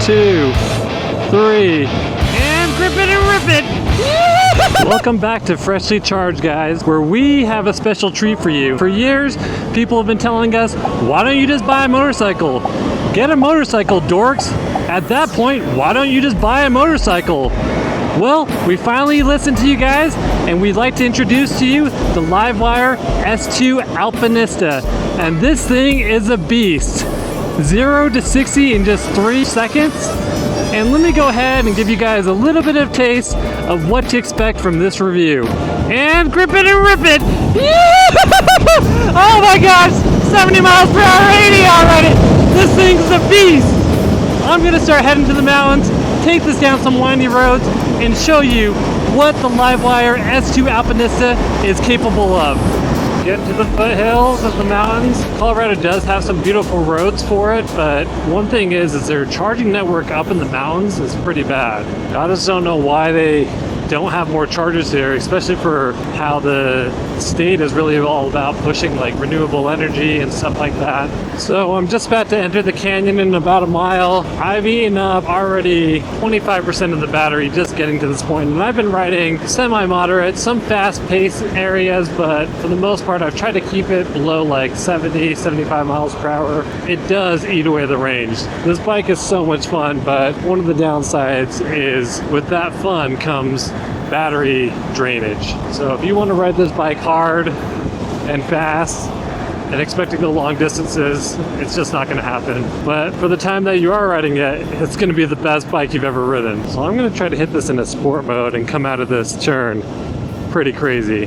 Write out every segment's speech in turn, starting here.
2, 3, and grip it and rip it! Welcome back to Freshly Charged, guys, where we have a special treat for you. For years, people have been telling us, why don't you just buy a motorcycle? Get a motorcycle, dorks! At that point, why don't you just buy a motorcycle? Well, we finally listened to you guys, and we'd like to introduce to you the LiveWire S2 Alpinista. And this thing is a beast. 0 to 60 in just 3 seconds. And let me go ahead and give you guys a little bit of taste of what to expect from this review. And grip it and rip it! Oh my gosh! 70 miles per hour, 80 already! This thing's a beast! I'm gonna start heading to the mountains, take this down some windy roads, and show you what the LiveWire S2 Alpinista is capable of. Getting to the foothills of the mountains. Colorado does have some beautiful roads for it, but one thing is their charging network up in the mountains is pretty bad. I just don't know why they don't have more chargers here, especially for how the state is really all about pushing like renewable energy and stuff like that. So I'm just about to enter the canyon in about a mile. I've eaten up already 25% of the battery just getting to this point, and I've been riding semi-moderate, some fast-paced areas, but for the most part I've tried to keep it below like 70, 75 miles per hour. It does eat away the range. This bike is so much fun, but one of the downsides is with that fun comes battery drainage. So if you want to ride this bike hard and fast and expect to go long distances, it's just not going to happen. But for the time that you are riding it, it's going to be the best bike you've ever ridden. So I'm going to try to hit this in a sport mode and come out of this turn pretty crazy.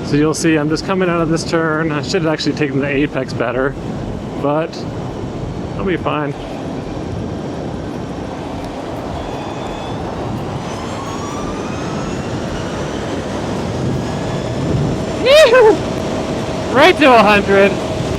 So you'll see I'm just coming out of this turn. I should have actually taken the apex better, but I'll be fine. Right to 100.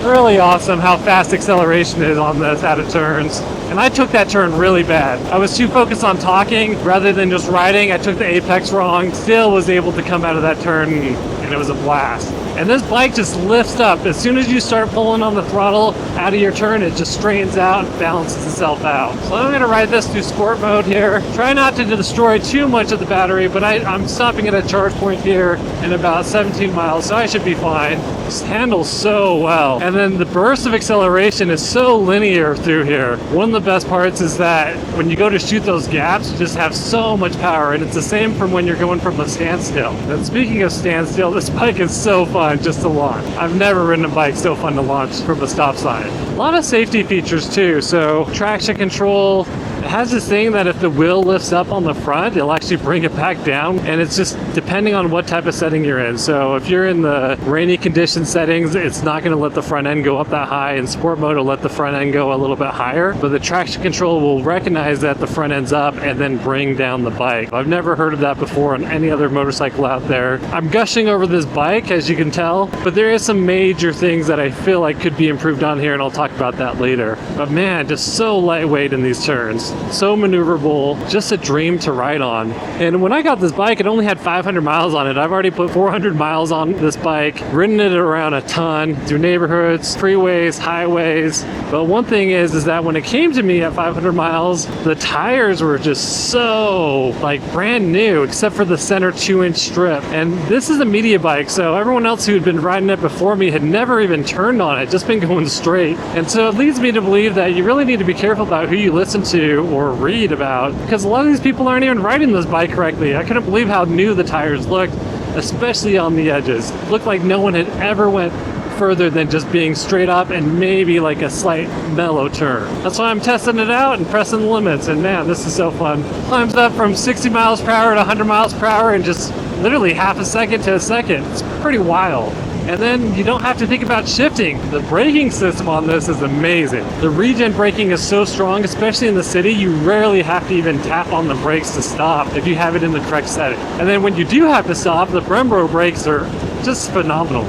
Really awesome how fast acceleration is on this out of turns. And I took that turn really bad. I was too focused on talking rather than just riding. I took the apex wrong, still was able to come out of that turn, and it was a blast. And this bike just lifts up. As soon as you start pulling on the throttle out of your turn, it just straightens out and balances itself out. So I'm going to ride this through sport mode here. Try not to destroy too much of the battery, but I'm stopping at a charge point here in about 17 miles, so I should be fine. This handles so well. And then the burst of acceleration is so linear through here. One of the best parts is that when you go to shoot those gaps, you just have so much power, and it's the same from when you're going from a standstill. And speaking of standstill, this bike is so fun just to launch. I've never ridden a bike so fun to launch from a stop sign. A lot of safety features too, so traction control. It has this thing that if the wheel lifts up on the front, it'll actually bring it back down, and it's just depending on what type of setting you're in. So if you're in the rainy condition settings, it's not going to let the front end go up that high. In sport mode, it'll let the front end go a little bit higher, but the traction control will recognize that the front end's up and then bring down the bike. I've never heard of that before on any other motorcycle out there. I'm gushing over this bike, as you can tell, but there is some major things that I feel like could be improved on here, and I'll talk about that later. But man, just so lightweight in these turns. So maneuverable, just a dream to ride on. And when I got this bike, it only had 500 miles on it. I've already put 400 miles on this bike, ridden it around a ton, through neighborhoods, freeways, highways. But one thing is that when it came to me at 500 miles, the tires were just so like brand new, except for the center 2-inch strip. And this is a media bike, so everyone else who had been riding it before me had never even turned on it, just been going straight. And so it leads me to believe that you really need to be careful about who you listen to or read about, because a lot of these people aren't even riding this bike correctly. I couldn't believe how new the tires looked, especially on the edges. It looked like no one had ever went further than just being straight up and maybe like a slight mellow turn. That's why I'm testing it out and pressing the limits, and man, this is so fun. Climbs up from 60 miles per hour to 100 miles per hour in just literally half a second to a second. It's pretty wild. And then you don't have to think about shifting. The braking system on this is amazing. The regen braking is so strong, especially in the city, you rarely have to even tap on the brakes to stop if you have it in the correct setting. And then when you do have to stop, the Brembo brakes are just phenomenal.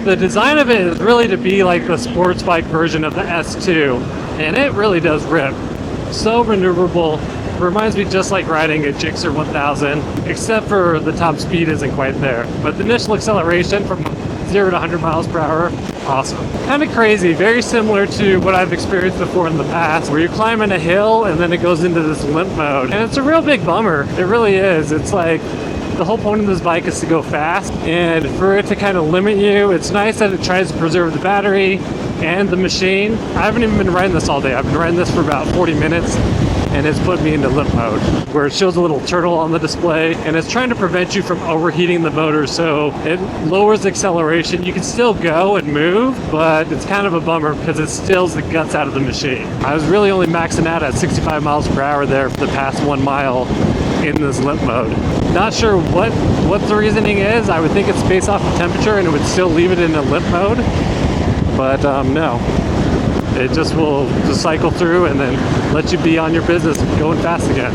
The design of it is really to be like the sports bike version of the S2, and it really does rip. So maneuverable. Reminds me just like riding a Gixxer 1000, except for the top speed isn't quite there. But the initial acceleration from 0 to 100 miles per hour Awesome. Kind of crazy, very similar to what I've experienced before in the past, where you're climbing a hill and then it goes into this limp mode. And it's a real big bummer. It really is. It's like, the whole point of this bike is to go fast, and for it to kind of limit you, it's nice that it tries to preserve the battery and the machine. I haven't even been riding this all day. I've been riding this for about 40 minutes, and it's put me into limp mode, where it shows a little turtle on the display, and it's trying to prevent you from overheating the motor, so it lowers the acceleration. You can still go and move, but it's kind of a bummer because it stills the guts out of the machine. I was really only maxing out at 65 miles per hour there for the past 1 mile in this limp mode. Not sure what the reasoning is. I would think it's based off of temperature and it would still leave it in a limp mode, but no. It just will just cycle through and then let you be on your business going fast again.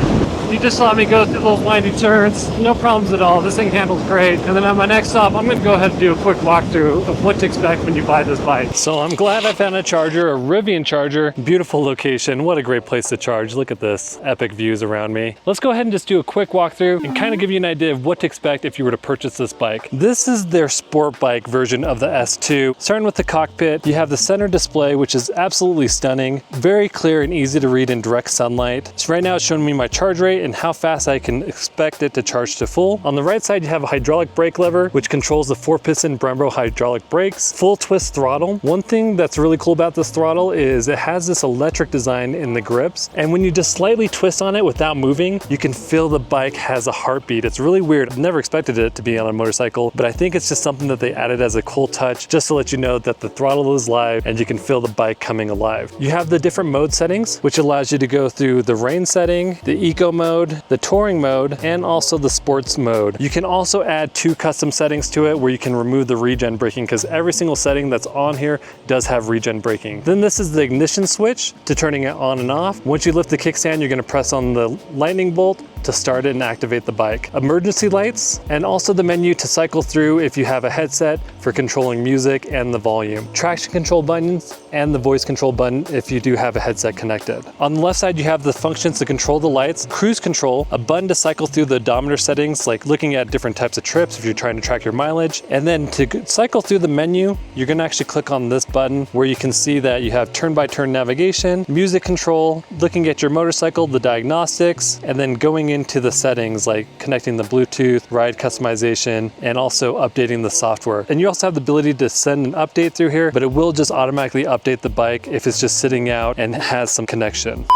You just saw me go through those windy turns, no problems at all. This thing handles great. And then on my next stop, I'm gonna go ahead and do a quick walkthrough of what to expect when you buy this bike. So I'm glad I found a charger, a Rivian charger. Beautiful location, what a great place to charge. Look at this, epic views around me. Let's go ahead and just do a quick walkthrough and kind of give you an idea of what to expect if you were to purchase this bike. This is their sport bike version of the S2. Starting with the cockpit, you have the center display, which is absolutely stunning, very clear and easy to read in direct sunlight. So right now it's showing me my charge rate and how fast I can expect it to charge to full. On the right side, you have a hydraulic brake lever, which controls the 4-piston Brembo hydraulic brakes, full twist throttle. One thing that's really cool about this throttle is it has this electric design in the grips, and when you just slightly twist on it without moving, you can feel the bike has a heartbeat. It's really weird. I've never expected it to be on a motorcycle, but I think it's just something that they added as a cool touch, just to let you know that the throttle is live and you can feel the bike coming alive. You have the different mode settings, which allows you to go through the rain setting, the eco mode, the touring mode, and also the sports mode. You can also add 2 custom settings to it where you can remove the regen braking, because every single setting that's on here does have regen braking. Then this is the ignition switch to turning it on and off. Once you lift the kickstand, you're going to press on the lightning bolt to start it and activate the bike. Emergency lights, and also the menu to cycle through if you have a headset for controlling music and the volume. Traction control buttons and the voice control button if you do have a headset connected. On the left side, you have the functions to control the lights, cruise control, a button to cycle through the odometer settings, like looking at different types of trips if you're trying to track your mileage. And then to cycle through the menu, you're gonna actually click on this button where you can see that you have turn-by-turn navigation, music control, looking at your motorcycle, the diagnostics, and then going into the settings like connecting the Bluetooth, ride customization, and also updating the software. And you also have the ability to send an update through here, but it will just automatically update the bike if it's just sitting out and has some connection.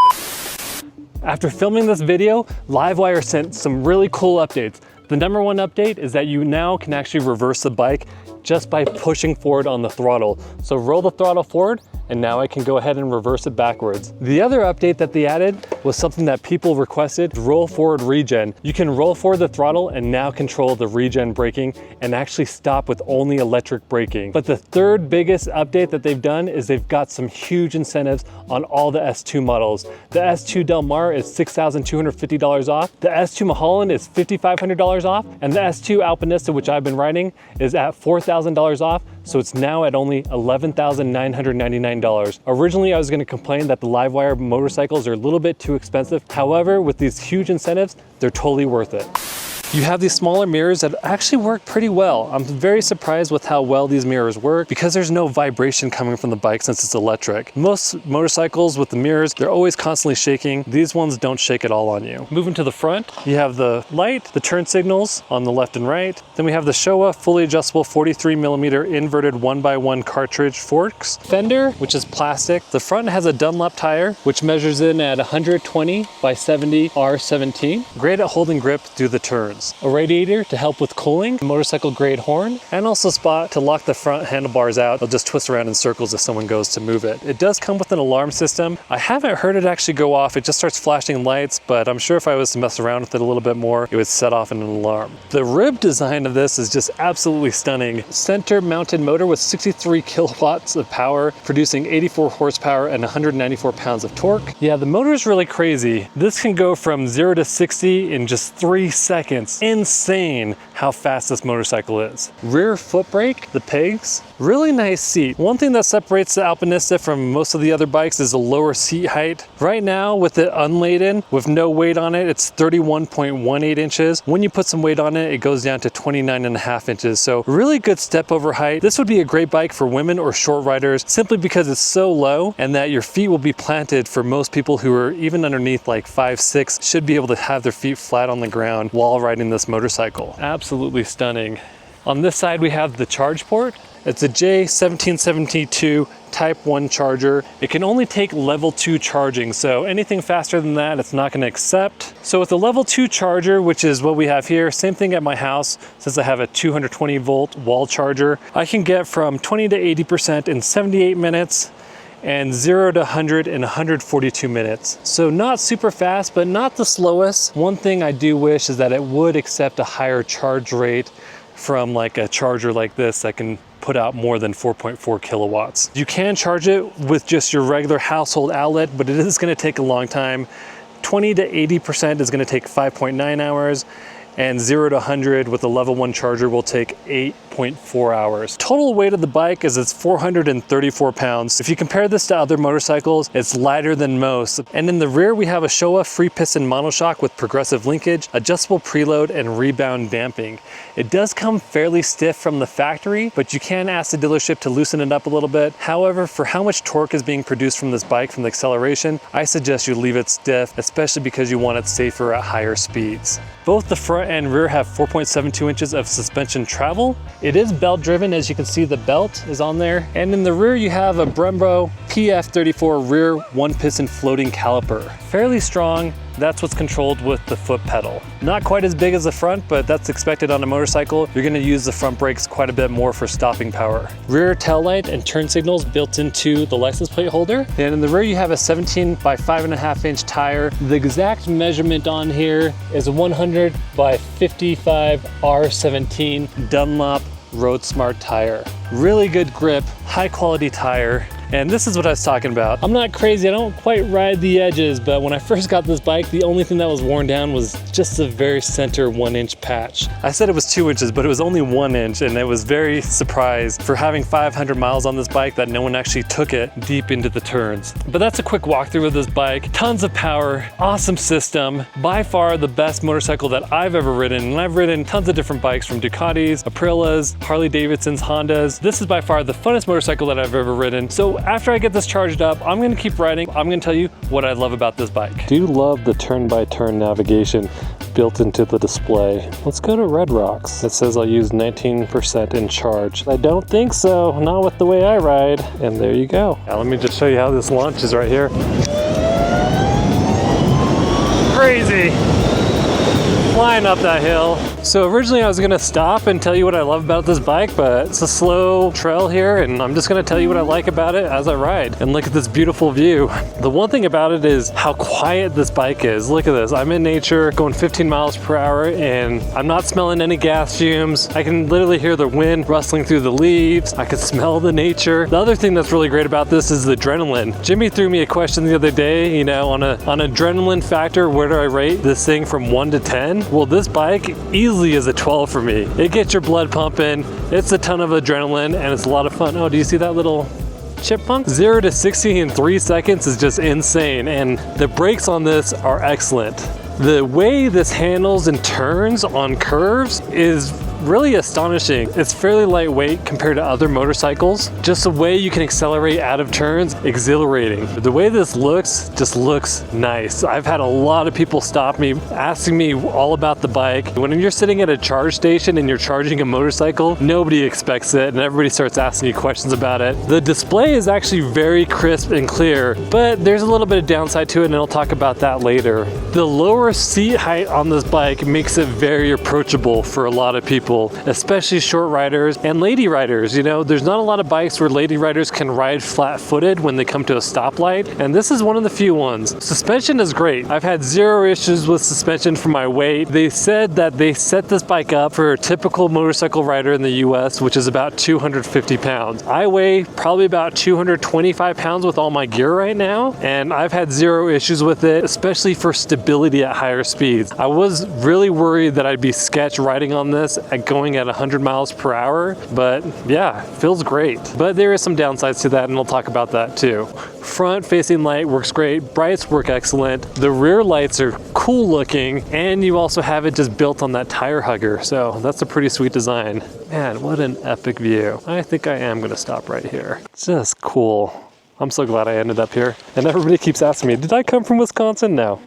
After filming this video, LiveWire sent some really cool updates. The #1 update is that you now can actually reverse the bike just by pushing forward on the throttle. So roll the throttle forward, and now I can go ahead and reverse it backwards. The other update that they added was something that people requested, roll forward regen. You can roll forward the throttle and now control the regen braking and actually stop with only electric braking. But the third biggest update that they've done is they've got some huge incentives on all the S2 models. The S2 Del Mar is $6,250 off. The S2 Mulholland is $5,500 off. And the S2 Alpinista, which I've been riding, is at $4,000 off. So it's now at only $11,999. Originally, I was gonna complain that the LiveWire motorcycles are a little bit too expensive. However, with these huge incentives, they're totally worth it. You have these smaller mirrors that actually work pretty well. I'm very surprised with how well these mirrors work because there's no vibration coming from the bike since it's electric. Most motorcycles with the mirrors, they're always constantly shaking. These ones don't shake at all on you. Moving to the front, you have the light, the turn signals on the left and right. Then we have the Showa fully adjustable 43mm inverted 1x1 cartridge forks. Fender, which is plastic. The front has a Dunlop tire, which measures in at 120 by 70 R17. Great at holding grip through the turns. A radiator to help with cooling, a motorcycle grade horn, and also a spot to lock the front handlebars out. They'll just twist around in circles if someone goes to move it. It does come with an alarm system. I haven't heard it actually go off. It just starts flashing lights, but I'm sure if I was to mess around with it a little bit more, it would set off an alarm. The rib design of this is just absolutely stunning. Center mounted motor with 63 kilowatts of power, producing 84 horsepower and 194 pounds of torque. Yeah, the motor is really crazy. This can go from 0 to 60 in just 3 seconds. It's insane how fast this motorcycle is. Rear foot brake, the pegs, really nice seat. One thing that separates the Alpinista from most of the other bikes is the lower seat height. Right now with it unladen, with no weight on it, it's 31.18 inches. When you put some weight on it, it goes down to 29.5 inches. So really good step over height. This would be a great bike for women or short riders simply because it's so low and that your feet will be planted. For most people who are even underneath like 5'6", should be able to have their feet flat on the ground while riding this motorcycle. Absolutely stunning. On this side we have the charge port. It's a J1772 Type 1 charger. It can only take level 2 charging, so anything faster than that it's not going to accept. So with the level 2 charger, which is what we have here, same thing at my house, since I have a 220 volt wall charger, I can get from 20 to 80% in 78 minutes and 0 to 100 in 142 minutes. So not super fast, but not the slowest. One thing I do wish is that it would accept a higher charge rate from like a charger like this that can put out more than 4.4 kilowatts. You can charge it with just your regular household outlet, but it is going to take a long time. 20 to 80% is going to take 5.9 hours, and 0 to 100 with a level 1 charger will take 8.4 hours. Total weight of the bike is 434 pounds. If you compare this to other motorcycles, it's lighter than most. And in the rear, we have a Showa free piston monoshock with progressive linkage, adjustable preload, and rebound damping. It does come fairly stiff from the factory, but you can ask the dealership to loosen it up a little bit. However, for how much torque is being produced from this bike from the acceleration, I suggest you leave it stiff, especially because you want it safer at higher speeds. Both the front and rear have 4.72 inches of suspension travel. It is belt driven, as you can see the belt is on there. And in the rear you have a Brembo PF34 rear one piston floating caliper. Fairly strong. That's what's controlled with the foot pedal. Not quite as big as the front, but that's expected on a motorcycle. You're gonna use the front brakes quite a bit more for stopping power. Rear tail light and turn signals built into the license plate holder. And in the rear you have a 17 by 5.5 inch tire. The exact measurement on here is 100 by 55 R17 Dunlop Road Smart tire. Really good grip, high quality tire. And this is what I was talking about. I'm not crazy, I don't quite ride the edges, but when I first got this bike, the only thing that was worn down was just the very center 1 inch patch. I said it was 2 inches, but it was only 1 inch, and I was very surprised for having 500 miles on this bike that no one actually took it deep into the turns. But that's a quick walkthrough of this bike. Tons of power, awesome system, by far the best motorcycle that I've ever ridden. And I've ridden tons of different bikes from Ducatis, Aprilias, Harley Davidsons, Hondas. This is by far the funnest motorcycle that I've ever ridden. So after I get this charged up, I'm gonna keep riding. I'm gonna tell you what I love about this bike. Do love the turn-by-turn navigation built into the display. Let's go to Red Rocks. It says I'll use 19% in charge. I don't think so, not with the way I ride. And there you go. Now let me just show you how this launches right here. Crazy. Flying up that hill. So originally I was gonna stop and tell you what I love about this bike, but it's a slow trail here and I'm just gonna tell you what I like about it as I ride. And look at this beautiful view. The one thing about it is how quiet this bike is. Look at this, I'm in nature going 15 miles per hour and I'm not smelling any gas fumes. I can literally hear the wind rustling through the leaves. I can smell the nature. The other thing that's really great about this is the adrenaline. Jimmy threw me a question the other day, you know, on adrenaline factor, where do I rate this thing from 1 to 10? Well, this bike easily is a 12 for me. It gets your blood pumping, it's a ton of adrenaline, and it's a lot of fun. Oh, do you see that little chipmunk? 0 to 60 in 3 seconds is just insane, and the brakes on this are excellent. The way this handles and turns on curves is really astonishing. It's fairly lightweight compared to other motorcycles. Just the way you can accelerate out of turns, exhilarating. The way this looks, just looks nice. I've had a lot of people stop me, asking me all about the bike. When you're sitting at a charge station and you're charging a motorcycle, nobody expects it and everybody starts asking you questions about it. The display is actually very crisp and clear, but there's a little bit of downside to it and I'll talk about that later. The lower seat height on this bike makes it very approachable for a lot of people. people, especially short riders and lady riders. You know, there's not a lot of bikes where lady riders can ride flat-footed when they come to a stoplight, and this is one of the few ones. Suspension is great. I've had zero issues with suspension for my weight. They said that they set this bike up for a typical motorcycle rider in the US, which is about 250 pounds. I weigh probably about 225 pounds with all my gear right now, and I've had zero issues with it, especially for stability at higher speeds. I was really worried that I'd be sketch riding on this at going at 100 miles per hour, but yeah, feels great. But there is some downsides to that, and I'll talk about that too. Front facing light works great, brights work excellent, the rear lights are cool looking, and you also have it just built on that tire hugger, so that's a pretty sweet design. Man, what an epic view. I think I am gonna stop right here. Just cool. I'm so glad I ended up here. And everybody keeps asking me, did I come from Wisconsin? No.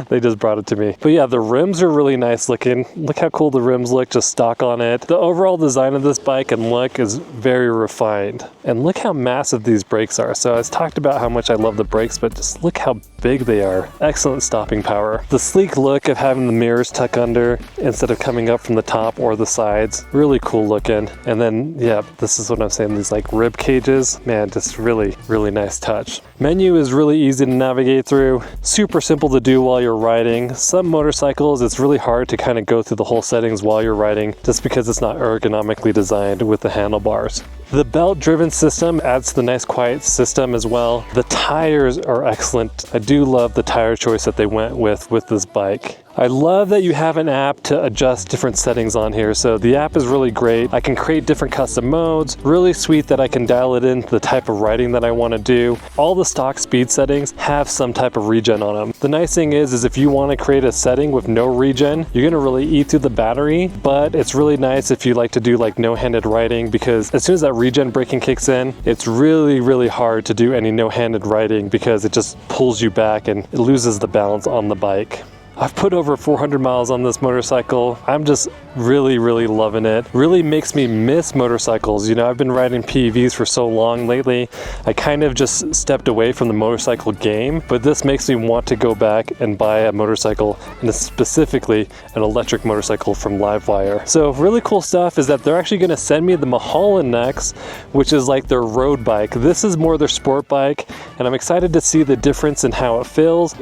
They just brought it to me. But yeah, the rims are really nice looking. Look how cool the rims look, just stock on it. The overall design of this bike and look is very refined. And look how massive these brakes are. So I talked about how much I love the brakes, but just look how big they are. Excellent stopping power. The sleek look of having the mirrors tuck under instead of coming up from the top or the sides. Really cool looking. And then, yeah, this is what I'm saying, these like rib cages. Man, just really nice touch. Menu is really easy to navigate through. Super simple to do while you're riding. Some motorcycles, it's really hard to kind of go through the whole settings while you're riding just because it's not ergonomically designed with the handlebars. The belt-driven system adds to the nice quiet system as well. The tires are excellent. I do love the tire choice that they went with this bike. I love that you have an app to adjust different settings on here. So the app is really great. I can create different custom modes. Really sweet that I can dial it into the type of riding that I want to do. All the stock speed settings have some type of regen on them. The nice thing is if you want to create a setting with no regen, you're going to really eat through the battery, but it's really nice if you like to do like no-handed riding, because as soon as that regen braking kicks in, it's really hard to do any no-handed riding because it just pulls you back and it loses the balance on the bike. I've put over 400 miles on this motorcycle. I'm just really loving it. Really makes me miss motorcycles. You know, I've been riding PVs for so long lately. I kind of just stepped away from the motorcycle game, but this makes me want to go back and buy a motorcycle, and specifically an electric motorcycle from LiveWire. So really cool stuff is that they're actually gonna send me the Mulholland next, which is like their road bike. This is more their sport bike, and I'm excited to see the difference in how it feels.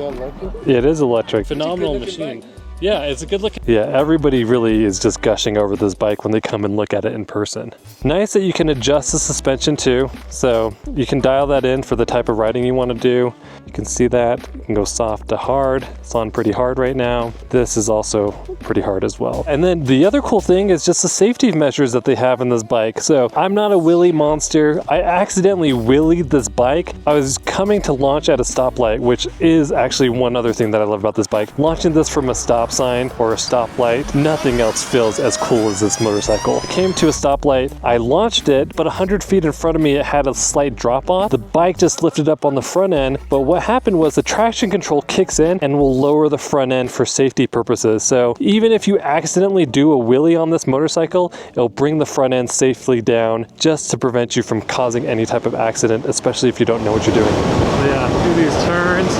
It is electric. Phenomenal machine. Yeah, it's a good look. Yeah, everybody really is just gushing over this bike when they come and look at it in person. Nice that you can adjust the suspension too. So you can dial that in for the type of riding you want to do. You can see that. You can go soft to hard. It's on pretty hard right now. This is also pretty hard as well. And then the other cool thing is just the safety measures that they have in this bike. So I'm not a wheelie monster. I accidentally wheelied this bike. I was coming to launch at a stoplight, which is actually one other thing that I love about this bike. Launching this from a stop sign or a stoplight, nothing else feels as cool as this motorcycle. I came to a stoplight, I launched it, but 100 feet in front of me it had a slight drop off. The bike just lifted up on the front end, but what happened was the traction control kicks in and will lower the front end for safety purposes. So even if you accidentally do a wheelie on this motorcycle, it'll bring the front end safely down just to prevent you from causing any type of accident, especially if you don't know what you're doing. Yeah, through these turns,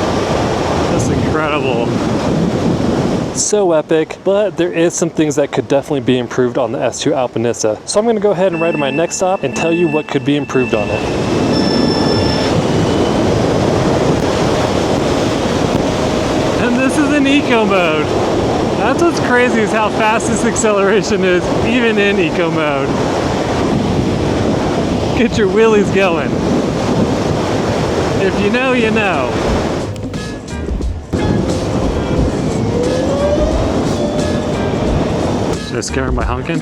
that's incredible. So epic, but there is some things that could definitely be improved on the S2 Alpinista. So I'm going to go ahead and ride to my next stop and tell you what could be improved on it. And this is in eco mode. That's what's crazy, is how fast this acceleration is, even in eco mode. Get your wheelies going. If you know, you know. Should I scare him by honking?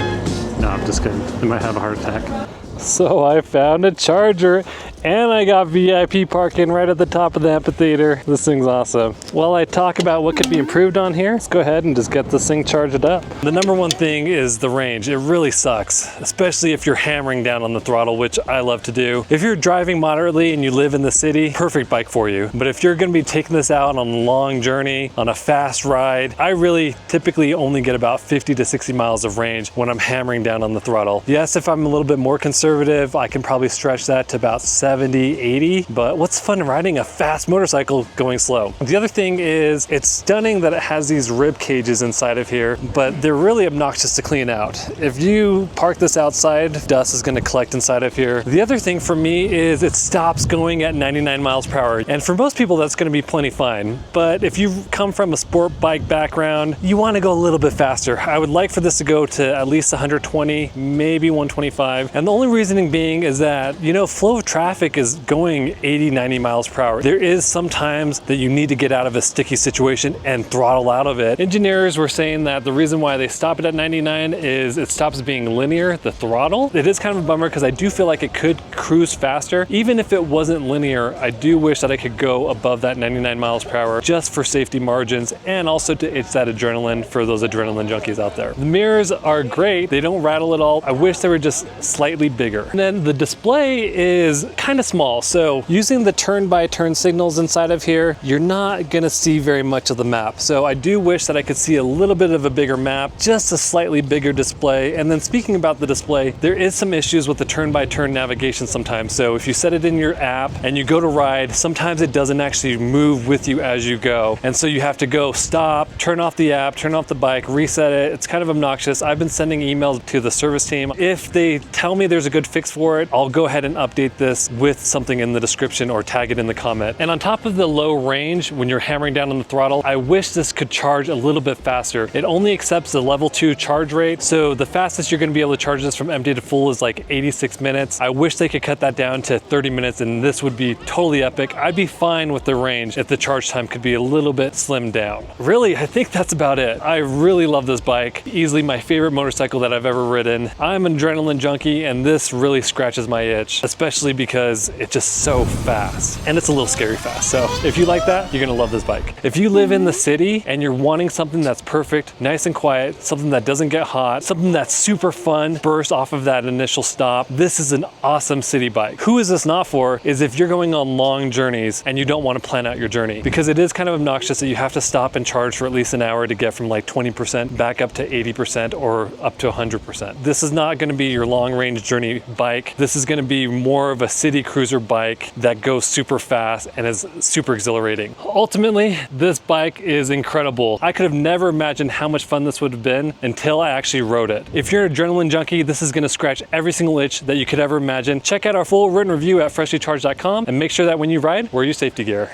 No, I'm just kidding. He might have a heart attack. So I found a charger and I got VIP parking right at the top of the amphitheater. This thing's awesome. While I talk about what could be improved on here, let's go ahead and just get this thing charged up. The number one thing is the range. It really sucks, especially if you're hammering down on the throttle, which I love to do. If you're driving moderately and you live in the city, perfect bike for you. But if you're gonna be taking this out on a long journey, on a fast ride, I really typically only get about 50 to 60 miles of range when I'm hammering down on the throttle. Yes, if I'm a little bit more conservative, I can probably stretch that to about 70 70, 80, but what's fun riding a fast motorcycle going slow? The other thing is it's stunning that it has these rib cages inside of here, but they're really obnoxious to clean out. If you park this outside, dust is going to collect inside of here. The other thing for me is it stops going at 99 miles per hour. And for most people, that's going to be plenty fine. But if you come from a sport bike background, you want to go a little bit faster. I would like for this to go to at least 120, maybe 125. And the only reasoning being is that, you know, flow of traffic is going 80, 90 miles per hour. There is sometimes that you need to get out of a sticky situation and throttle out of it. Engineers were saying that the reason why they stop it at 99 is it stops being linear, the throttle. It is kind of a bummer because I do feel like it could cruise faster. Even if it wasn't linear, I do wish that I could go above that 99 miles per hour just for safety margins and also to itch that adrenaline for those adrenaline junkies out there. The mirrors are great. They don't rattle at all. I wish they were just slightly bigger. And then the display is kind of small. So using the turn-by-turn signals inside of here, you're not gonna see very much of the map. So I do wish that I could see a little bit of a bigger map, just a slightly bigger display. And then speaking about the display, there is some issues with the turn-by-turn navigation sometimes. So if you set it in your app and you go to ride, sometimes it doesn't actually move with you as you go. And so you have to go stop, turn off the app, turn off the bike, reset it. It's kind of obnoxious. I've been sending emails to the service team. If they tell me there's a good fix for it, I'll go ahead and update this with something in the description or tag it in the comment. And on top of the low range, when you're hammering down on the throttle, I wish this could charge a little bit faster. It only accepts the level 2 charge rate. So the fastest you're gonna be able to charge this from empty to full is like 86 minutes. I wish they could cut that down to 30 minutes and this would be totally epic. I'd be fine with the range if the charge time could be a little bit slimmed down. Really, I think that's about it. I really love this bike. Easily my favorite motorcycle that I've ever ridden. I'm an adrenaline junkie and this really scratches my itch, especially because it's just so fast and it's a little scary fast. So if you like that, you're gonna love this bike. If you live in the city and you're wanting something that's perfect, nice and quiet, something that doesn't get hot, something that's super fun, burst off of that initial stop, this is an awesome city bike. Who is this not for is if you're going on long journeys and you don't want to plan out your journey, because it is kind of obnoxious that you have to stop and charge for at least an hour to get from like 20% back up to 80% or up to 100%. This is not going to be your long range journey bike. This is going to be more of a city cruiser bike that goes super fast and is super exhilarating. Ultimately, this bike is incredible. I could have never imagined how much fun this would have been until I actually rode it. If you're an adrenaline junkie, this is going to scratch every single itch that you could ever imagine. Check out our full written review at freshlycharged.com and make sure that when you ride, wear your safety gear.